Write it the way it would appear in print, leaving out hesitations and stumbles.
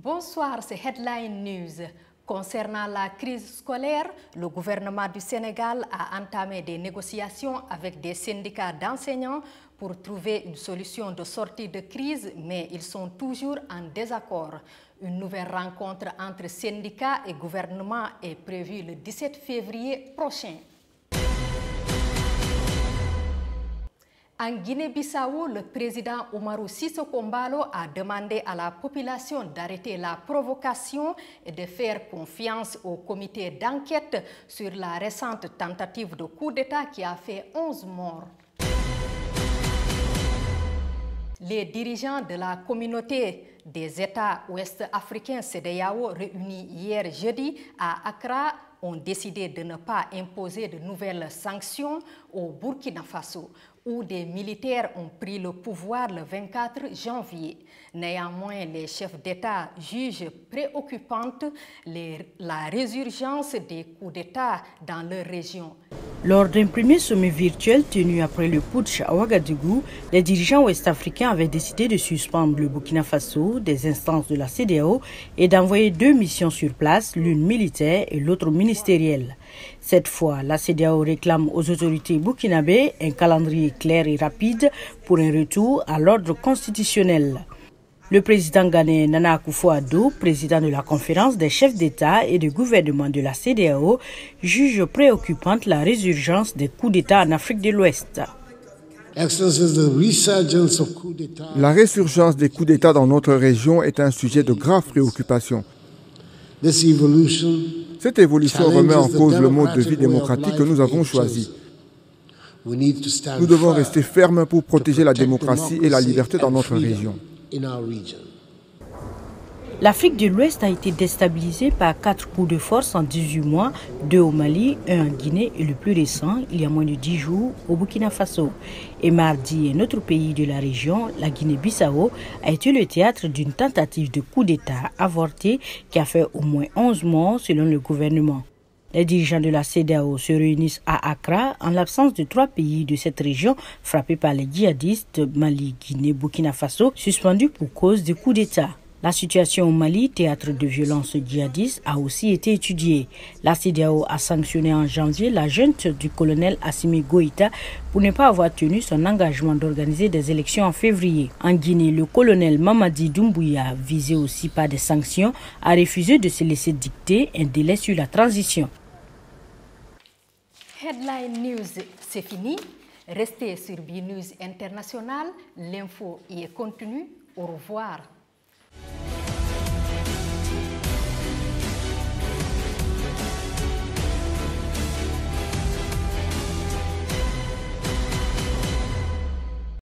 Bonsoir, c'est Headline News. Concernant la crise scolaire, le gouvernement du Sénégal a entamé des négociations avec des syndicats d'enseignants pour trouver une solution de sortie de crise, mais ils sont toujours en désaccord. Une nouvelle rencontre entre syndicats et gouvernement est prévue le 17 février prochain. En Guinée-Bissau, le président Umaru Sissoko Embalo a demandé à la population d'arrêter la provocation et de faire confiance au comité d'enquête sur la récente tentative de coup d'État qui a fait 11 morts. Les dirigeants de la communauté des États ouest-africains CEDEAO réunis hier jeudi à Accra ont décidé de ne pas imposer de nouvelles sanctions au Burkina Faso, où des militaires ont pris le pouvoir le 24 janvier. Néanmoins, les chefs d'État jugent préoccupante la résurgence des coups d'État dans leur région. Lors d'un premier sommet virtuel tenu après le putsch à Ouagadougou, les dirigeants ouest-africains avaient décidé de suspendre le Burkina Faso des instances de la CEDEAO et d'envoyer 2 missions sur place, l'une militaire et l'autre ministérielle. Cette fois, la CEDEAO réclame aux autorités burkinabées un calendrier clair et rapide pour un retour à l'ordre constitutionnel. Le président ghanéen Nana Akufo-Addo, président de la conférence des chefs d'État et de gouvernement de la CEDEAO, juge préoccupante la résurgence des coups d'État en Afrique de l'Ouest. La résurgence des coups d'État dans notre région est un sujet de grave préoccupation. Cette évolution remet en cause le mode de vie démocratique que nous avons choisi. Nous devons rester fermes pour protéger la démocratie et la liberté dans notre région. L'Afrique de l'Ouest a été déstabilisée par 4 coups de force en 18 mois, 2 au Mali, 1 en Guinée et le plus récent, il y a moins de 10 jours, au Burkina Faso. Et mardi, un autre pays de la région, la Guinée-Bissau, a été le théâtre d'une tentative de coup d'État avortée qui a fait au moins 11 morts selon le gouvernement. Les dirigeants de la CEDEAO se réunissent à Accra en l'absence de 3 pays de cette région frappés par les djihadistes, Mali, Guinée, Burkina Faso, suspendus pour cause de coup d'État. La situation au Mali, théâtre de violences djihadistes, a aussi été étudiée. La CEDEAO a sanctionné en janvier la junte du colonel Assimi Goïta pour ne pas avoir tenu son engagement d'organiser des élections en février. En Guinée, le colonel Mamadi Doumbouya, visé aussi par des sanctions, a refusé de se laisser dicter un délai sur la transition. Headline News, c'est fini. Restez sur BNews International. L'info y est continue. Au revoir.